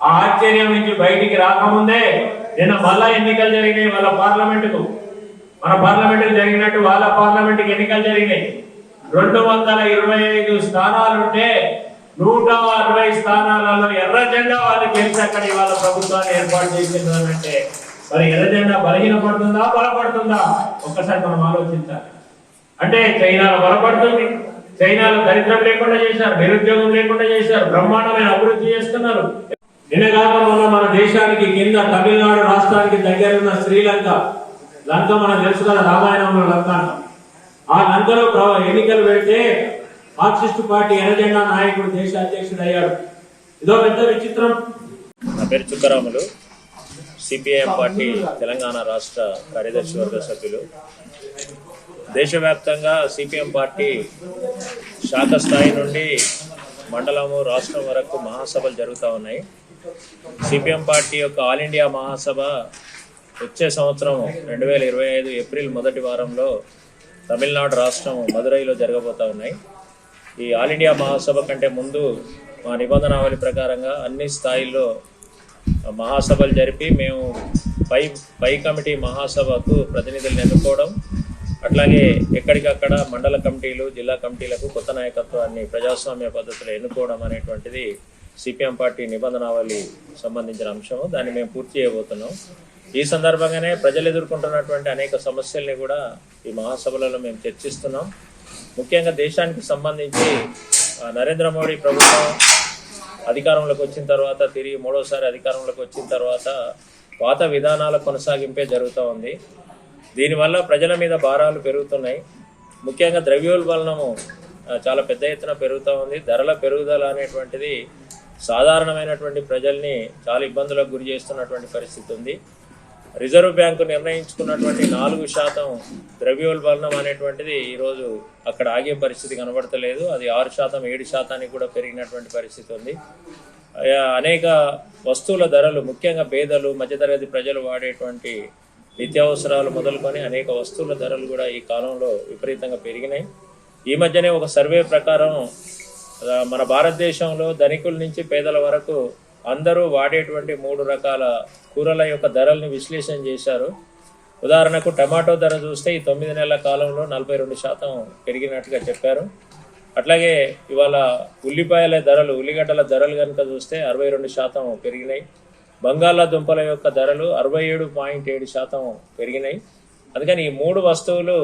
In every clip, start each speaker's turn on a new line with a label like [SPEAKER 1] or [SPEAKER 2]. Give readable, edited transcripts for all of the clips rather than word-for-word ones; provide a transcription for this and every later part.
[SPEAKER 1] ఆ ఆశ్చర్యం నుంచి బయటికి రాకముందే నిన్న మళ్ళా ఎన్నికలు జరిగినాయి. వాళ్ళ పార్లమెంటుకు, మన పార్లమెంటుకు జరిగినట్టు వాళ్ళ పార్లమెంటుకి ఎన్నికలు జరిగినాయి. 225 స్థానాలుంటే 160 స్థానాలలో ఎర్ర జెండా వాళ్ళు గెలిచి అక్కడ ఇవాళ ప్రభుత్వాన్ని ఏర్పాటు చేసిందంటే మరి ఎర్ర జెండా బలహీనపడుతుందా బలపడుతుందా ఒక్కసారి మనం ఆలోచించాలి. అంటే చైనాలో బలపడుతుంది, చైనాలో దరిద్రం లేకుండా చేశారు, నిరుద్యోగం లేకుండా చేశారు, బ్రహ్మాండమైన అభివృద్ధి చేస్తున్నారు. నిన్నగాక మొన్న మన దేశానికి కింద తమిళనాడు రాష్ట్రానికి దగ్గరున్న శ్రీలంక, లంక మనకు తెలుసు కదా, రామాయణంలో లంక. ఆ లంకలో ఎన్నికలు పెడితే మార్క్సిస్ట్ పార్టీ ఎర్రజెండా నాయకుడు దేశ అధ్యక్షుడు అయ్యాడు. ఇదో పెద్ద విచిత్రం.
[SPEAKER 2] నా పేరు చుక్కరాములు, సిపిఐఎం పార్టీ తెలంగాణ రాష్ట్ర కార్యదర్శి వర్గ సభ్యులు. దేశవ్యాప్తంగా సిపిఎం పార్టీ శాఖ స్థాయి నుండి మండలము, రాష్ట్రం వరకు మహాసభలు జరుగుతూ ఉన్నాయి. సిపిఎం పార్టీ యొక్క ఆల్ ఇండియా మహాసభ వచ్చే సంవత్సరం 2025 ఏప్రిల్ మొదటి వారంలో తమిళనాడు రాష్ట్రం మదురైలో జరగబోతూ ఉన్నాయి. ఈ ఆల్ ఇండియా మహాసభ కంటే ముందు మా నిబంధనావళి ప్రకారంగా అన్ని స్థాయిల్లో మహాసభలు జరిపి మేము పై కమిటీ మహాసభకు ప్రతినిధులను ఎన్నుకోవడం, అట్లాగే ఎక్కడికక్కడ మండల కమిటీలు, జిల్లా కమిటీలకు కొత్త నాయకత్వాన్ని ప్రజాస్వామ్య పద్ధతిలో ఎన్నుకోవడం అనేటువంటిది సిపిఎం పార్టీ నిబంధనావళి సంబంధించిన అంశము. దాన్ని మేము పూర్తి చేయబోతున్నాం. ఈ సందర్భంగానే ప్రజలు ఎదుర్కొంటున్నటువంటి అనేక సమస్యల్ని కూడా ఈ మహాసభలలో మేము చర్చిస్తున్నాం. ముఖ్యంగా దేశానికి సంబంధించి నరేంద్ర మోడీ ప్రభుత్వం అధికారంలోకి వచ్చిన తర్వాత, తిరిగి మూడోసారి అధికారంలోకి వచ్చిన తర్వాత పాత విధానాల కొనసాగింపే జరుగుతూ ఉంది. దీనివల్ల ప్రజల మీద భారాలు పెరుగుతున్నాయి. ముఖ్యంగా ద్రవ్యోల్బణము చాలా పెద్ద ఎత్తున పెరుగుతూ ఉంది. ధరల పెరుగుదల అనేటువంటిది సాధారణమైనటువంటి ప్రజల్ని చాలా ఇబ్బందులకు గురి చేస్తున్నటువంటి పరిస్థితి ఉంది. రిజర్వ్ బ్యాంకు నిర్ణయించుకున్నటువంటి 4% ద్రవ్యోల్బణం అనేటువంటిది ఈరోజు అక్కడ ఆగే పరిస్థితి కనబడతలేదు. అది 6%, 7% కూడా పెరిగినటువంటి పరిస్థితి ఉంది. అనేక వస్తువుల ధరలు, ముఖ్యంగా పేదలు, మధ్యతరగతి ప్రజలు వాడేటువంటి నిత్యావసరాలు మొదలుకొని అనేక వస్తువుల ధరలు కూడా ఈ కాలంలో విపరీతంగా పెరిగినాయి. ఈ మధ్యనే ఒక సర్వే ప్రకారం మన భారతదేశంలో ధనికుల నుంచి పేదల వరకు అందరూ వాడేటువంటి 3 రకాల కూరల యొక్క ధరల్ని విశ్లేషణ చేశారు. ఉదాహరణకు టమాటో ధర చూస్తే ఈ 9 నెలల కాలంలో 42% పెరిగినట్టుగా చెప్పారు. అట్లాగే ఇవాళ ఉల్లిపాయల ధరలు, ఉల్లిగడ్డల ధరలు కనుక చూస్తే 62% పెరిగినాయి. బంగాళాదుంపల యొక్క ధరలు 67.7% పెరిగినాయి. అందుకని ఈ 3 వస్తువులు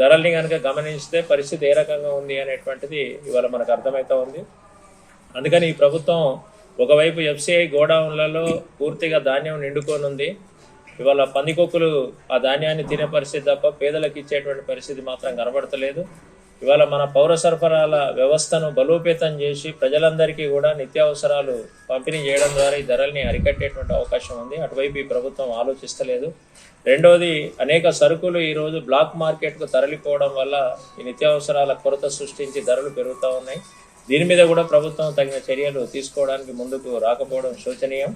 [SPEAKER 2] ధరల్ని కనుక గమనిస్తే పరిస్థితి ఏ రకంగా ఉంది అనేటువంటిది ఇవాళ మనకు అర్థమవుతా ఉంది. అందుకని ఈ ప్రభుత్వం ఒకవైపు ఎఫ్సిఐ గోడౌన్లలో పూర్తిగా ధాన్యం నిండుకొని ఉంది. ఇవాళ పందికొక్కులు ఆ ధాన్యాన్ని తినే పరిస్థితి తప్ప పేదలకు ఇచ్చేటువంటి పరిస్థితి మాత్రం కనబడతలేదు. ఇవాళ మన పౌర సరఫరాల వ్యవస్థను బలోపేతం చేసి ప్రజలందరికీ కూడా నిత్యావసరాలు పంపిణీ చేయడం ద్వారా ఈ ధరల్ని అరికట్టేటువంటి అవకాశం ఉంది. అటువైపు ఈ ప్రభుత్వం ఆలోచిస్తలేదు. రెండోది, అనేక సరుకులు ఈరోజు బ్లాక్ మార్కెట్కు తరలిపోవడం వల్ల ఈ నిత్యావసరాల కొరత సృష్టించి ధరలు పెరుగుతూ ఉన్నాయి. దీని మీద కూడా ప్రభుత్వం తగిన చర్యలు తీసుకోవడానికి ముందుకు రాకపోవడం శోచనీయం.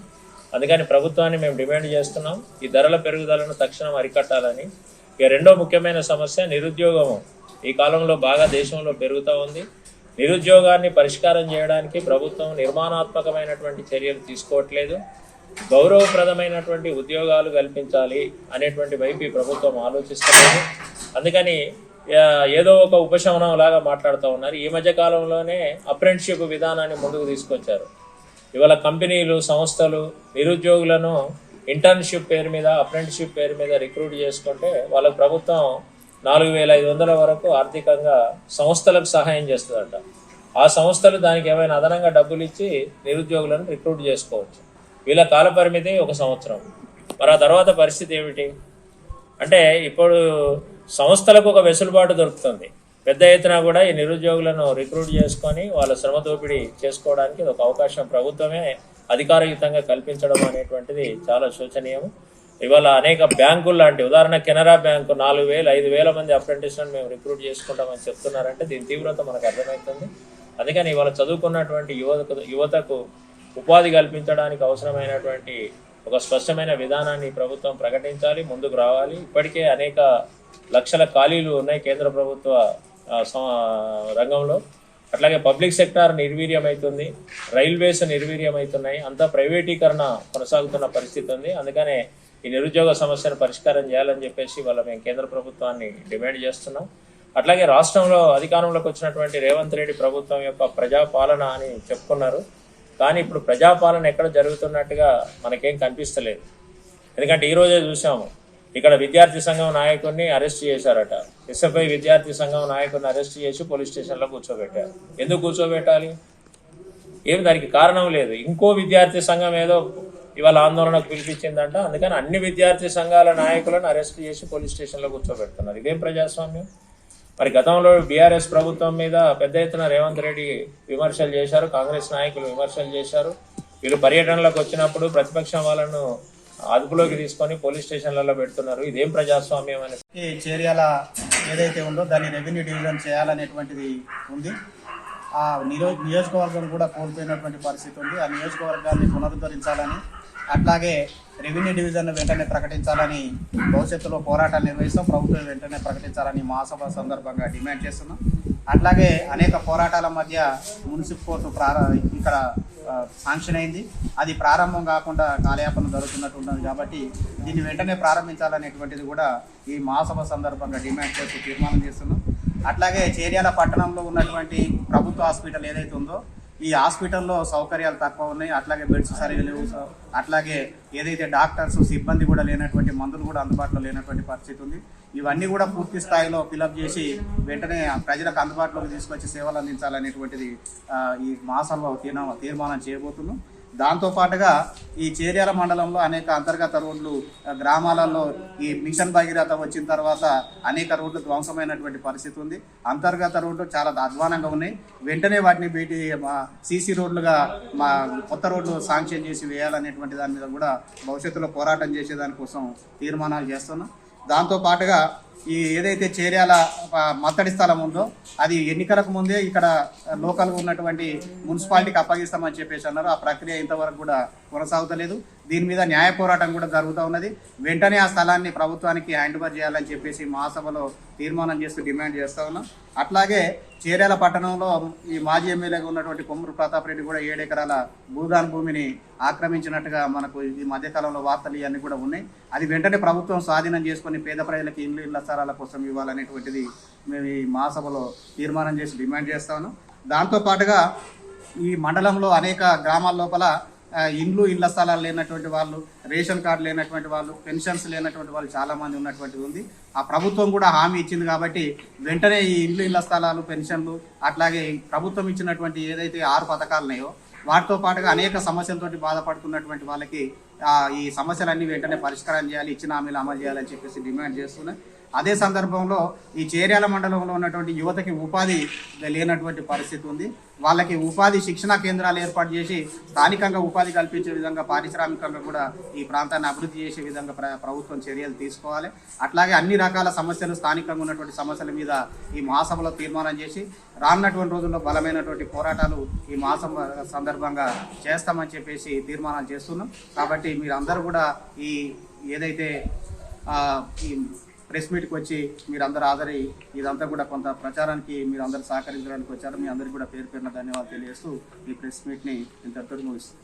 [SPEAKER 2] అందుకని ప్రభుత్వాన్ని మేము డిమాండ్ చేస్తున్నాం, ఈ ధరల పెరుగుదలను తక్షణం అరికట్టాలని. ఇక రెండో ముఖ్యమైన సమస్య నిరుద్యోగము. ఈ కాలంలో బాగా దేశంలో పెరుగుతూ ఉంది. నిరుద్యోగాన్ని పరిష్కారం చేయడానికి ప్రభుత్వం నిర్మాణాత్మకమైనటువంటి చర్యలు తీసుకోవట్లేదు. గౌరవప్రదమైనటువంటి ఉద్యోగాలు కల్పించాలి అనేటువంటి వైపు ఈ ప్రభుత్వం ఆలోచిస్తలేదు. అందుకని ఏదో ఒక ఉపశమనం లాగా మాట్లాడుతూ ఉన్నారు. ఈ మధ్య కాలంలోనే అప్రెంటిస్షిప్ విధానాన్ని ముందుకు తీసుకొచ్చారు. ఇవాళ కంపెనీలు, సంస్థలు నిరుద్యోగులను ఇంటర్న్షిప్ పేరు మీద, అప్రెంటిస్షిప్ పేరు మీద రిక్రూట్ చేసుకుంటే వాళ్ళకు ప్రభుత్వం 4,500 వరకు ఆర్థికంగా సంస్థలకు సహాయం చేస్తుందంట. ఆ సంస్థలు దానికి ఏమైనా అదనంగా డబ్బులు ఇచ్చి నిరుద్యోగులను రిక్రూట్ చేసుకోవచ్చు. వీళ్ళ కాల పరిమితి 1 సంవత్సరం. మరి ఆ తర్వాత పరిస్థితి ఏమిటి అంటే, ఇప్పుడు సంస్థలకు ఒక వెసులుబాటు దొరుకుతుంది. పెద్ద ఎత్తున కూడా ఈ నిరుద్యోగులను రిక్రూట్ చేసుకొని వాళ్ళ శ్రమ దోపిడీ చేసుకోవడానికి ఒక అవకాశం ప్రభుత్వమే అధికారయుతంగా కల్పించడం అనేటువంటిది చాలా శోచనీయం. ఇవాళ అనేక బ్యాంకులు లాంటి, ఉదాహరణ కెనరా బ్యాంకు 4,000, 5,000 మంది అప్రెంటిస్లను మేము రిక్రూట్ చేసుకుంటామని చెప్తున్నారంటే దీని తీవ్రత మనకు అర్థమవుతుంది. అందుకని ఇవాళ చదువుకున్నటువంటి యువతకు ఉపాధి కల్పించడానికి అవసరమైనటువంటి ఒక స్పష్టమైన విధానాన్ని ప్రభుత్వం ప్రకటించాలి, ముందుకు రావాలి. ఇప్పటికే అనేక లక్షల ఖాళీలు ఉన్నాయి కేంద్ర ప్రభుత్వ రంగంలో. అట్లాగే పబ్లిక్ సెక్టార్ నిర్వీర్యం అవుతుంది, రైల్వేస్ నిర్వీర్యం అవుతున్నాయి, అంతా ప్రైవేటీకరణ కొనసాగుతున్న పరిస్థితి ఉంది. అందుకనే ఈ నిరుద్యోగ సమస్యను పరిష్కారం చేయాలని చెప్పేసి వాళ్ళ మేము కేంద్ర ప్రభుత్వాన్ని డిమాండ్ చేస్తున్నాం. అట్లాగే రాష్ట్రంలో అధికారంలోకి వచ్చినటువంటి రేవంత్ రెడ్డి ప్రభుత్వం యొక్క ప్రజాపాలన అని చెప్పుకున్నారు, కానీ ఇప్పుడు ప్రజాపాలన ఎక్కడ జరుగుతున్నట్టుగా మనకేం కనిపిస్తలేదు. ఎందుకంటే ఈరోజే చూసాము, ఇక్కడ విద్యార్థి సంఘం నాయకుడిని అరెస్ట్ చేశారట. ఎస్ఎఫ్ఐ విద్యార్థి సంఘం నాయకుడిని అరెస్ట్ చేసి పోలీస్ స్టేషన్లో కూర్చోబెట్టారు. ఎందుకు కూర్చోబెట్టాలి? ఏమి దానికి కారణం లేదు. ఇంకో విద్యార్థి సంఘం ఏదో ఇవాళ ఆందోళనకు పిలిపించిందంట, అందుకని అన్ని విద్యార్థి సంఘాల నాయకులను అరెస్ట్ చేసి పోలీస్ స్టేషన్లో కూర్చోబెడుతున్నారు. ఇదేం ప్రజాస్వామ్యం? మరి గతంలో బీఆర్ఎస్ ప్రభుత్వం మీద పెద్ద ఎత్తున రేవంత్ రెడ్డి విమర్శలు చేశారు, కాంగ్రెస్ నాయకులు విమర్శలు చేశారు. వీళ్ళు పర్యటనలకు వచ్చినప్పుడు ప్రతిపక్షం వాళ్ళను అదుపులోకి తీసుకొని పోలీస్ స్టేషన్లలో పెడుతున్నారు. ఇదేం ప్రజాస్వామ్యం అని
[SPEAKER 3] చేర్యాల ఏదైతే ఉందో దాన్ని రెవెన్యూ డివిజన్ చేయాలనేటువంటిది ఉంది. ఆ నియోజకవర్గం కూడా కోల్పోయినటువంటి పరిస్థితి ఉంది. ఆ నియోజకవర్గాన్ని పునరుద్ధరించాలని, అట్లాగే రెవెన్యూ డివిజన్ వెంటనే ప్రకటించాలని భవిష్యత్తులో పోరాటాలు నిర్వహిస్తాం. ప్రభుత్వం వెంటనే ప్రకటించాలని మహాసభ సందర్భంగా డిమాండ్ చేస్తున్నాం. అట్లాగే అనేక పోరాటాల మధ్య మున్సిపల్ కోర్టు ఇక్కడ శాంక్షన్ అయింది. అది ప్రారంభం కాకుండా కాలయాపన జరుగుతున్నట్టు ఉన్నది కాబట్టి దీన్ని వెంటనే ప్రారంభించాలనేటువంటిది కూడా ఈ మహాసభ సందర్భంగా డిమాండ్ చేస్తూ తీర్మానం చేస్తున్నాం. అట్లాగే చేర్యాల పట్టణంలో ఉన్నటువంటి ప్రభుత్వ హాస్పిటల్ ఏదైతే ఉందో ఈ హాస్పిటల్లో సౌకర్యాలు తక్కువ ఉన్నాయి. అట్లాగే బెడ్స్ సరిగా లేవు. అట్లాగే ఏదైతే డాక్టర్స్ సిబ్బంది కూడా లేనటువంటి, మందులు కూడా అందుబాటులో లేనటువంటి పరిస్థితి ఉంది. ఇవన్నీ కూడా పూర్తి స్థాయిలో ఫిలప్ చేసి వెంటనే ప్రజలకు అందుబాటులోకి తీసుకొచ్చి సేవలు అందించాలనేటువంటిది ఈ మాసంలో తీర్మానం చేయబోతున్నాం. దాంతోపాటుగా ఈ చేర్యాల మండలంలో అనేక అంతర్గత రోడ్లు, గ్రామాలలో ఈ మిషన్ భగీరథ వచ్చిన తర్వాత అనేక రోడ్లు ధ్వంసమైనటువంటి పరిస్థితి ఉంది. అంతర్గత రోడ్లు చాలా అధ్వానంగా ఉన్నాయి. వెంటనే వాటిని సీసీ రోడ్లుగా కొత్త రోడ్లు శాంక్షన్ చేసి వేయాలనేటువంటి దాని మీద కూడా భవిష్యత్తులో పోరాటం చేసేదానికోసం తీర్మానాలు చేస్తున్నాం. దాంతోపాటుగా ఈ ఏదైతే చేర్యాల మత్తడి స్థలం ఉందో అది ఎన్నికలకు ముందే ఇక్కడ లోకల్గా ఉన్నటువంటి మున్సిపాలిటీకి అప్పగిస్తామని చెప్పేసి అన్నారు. ఆ ప్రక్రియ ఇంతవరకు కూడా కొనసాగుతలేదు. దీని మీద న్యాయ పోరాటం కూడా జరుగుతూ ఉన్నది. వెంటనే ఆ స్థలాన్ని ప్రభుత్వానికి హ్యాండ్ ఓవర్ చేయాలని చెప్పేసి మహాసభలో తీర్మానం చేస్తూ డిమాండ్ చేస్తూ ఉన్నాం. అట్లాగే చేర్యాల పట్టణంలో ఈ మాజీ ఎమ్మెల్యేగా ఉన్నటువంటి కొమ్మూరు ప్రతాప్ రెడ్డి కూడా 7 ఎకరాల భూదాన్ భూమిని ఆక్రమించినట్టుగా మనకు ఈ మధ్యకాలంలో వార్తలు ఇవన్నీ కూడా ఉన్నాయి. అది వెంటనే ప్రభుత్వం స్వాధీనం చేసుకొని పేద ప్రజలకు ఇళ్ల స్థలాల కోసం ఇవ్వాలనేటువంటిది మేము ఈ మహాసభలో తీర్మానం చేసి డిమాండ్ చేస్తా ఉన్నాం. దాంతోపాటుగా ఈ మండలంలో అనేక గ్రామాల లోపల ఇళ్ల స్థలాలు లేనటువంటి వాళ్ళు, రేషన్ కార్డు లేనటువంటి వాళ్ళు, పెన్షన్స్ లేనటువంటి వాళ్ళు చాలామంది ఉన్నటువంటిది ఉంది. ఆ ప్రభుత్వం కూడా హామీ ఇచ్చింది కాబట్టి వెంటనే ఈ ఇళ్ల స్థలాలు, పెన్షన్లు, అట్లాగే ప్రభుత్వం ఇచ్చినటువంటి ఏదైతే 6 పథకాలు ఉన్నాయో వాటితో పాటుగా అనేక సమస్యలతోటి బాధపడుతున్నటువంటి వాళ్ళకి ఈ సమస్యలన్నీ వెంటనే పరిష్కారం చేయాలి, ఇచ్చిన హామీలు అమలు చేయాలని చెప్పేసి డిమాండ్ చేస్తున్నాయి. అదే సందర్భంలో ఈ చేర్యాల మండలంలో ఉన్నటువంటి యువతకి ఉపాధి లేనటువంటి పరిస్థితి ఉంది. వాళ్ళకి ఉపాధి శిక్షణా కేంద్రాలు ఏర్పాటు చేసి స్థానికంగా ఉపాధి కల్పించే విధంగా, పారిశ్రామికంగా కూడా ఈ ప్రాంతాన్ని అభివృద్ధి చేసే విధంగా ప్రభుత్వం చర్యలు తీసుకోవాలి. అట్లాగే అన్ని రకాల సమస్యలు, స్థానికంగా ఉన్నటువంటి సమస్యల మీద ఈ మహాసభలో తీర్మానం చేసి రానున్నటువంటి రోజుల్లో బలమైనటువంటి పోరాటాలు ఈ మహాసభ సందర్భంగా చేస్తామని చెప్పేసి తీర్మానాలు చేస్తున్నాం. కాబట్టి మీరందరూ కూడా ఈ ఏదైతే ఈ ప్రెస్ మీట్కి వచ్చి మీరందరూ హాజరై ఇదంతా కూడా కొంత ప్రచారానికి మీరందరూ సహకరించడానికి వచ్చారు. మీ అందరికీ కూడా పేరు పేరున ధన్యవాదాలు తెలియజేస్తూ ఈ ప్రెస్ మీట్ని ఇంతటితో ముగిస్తాం.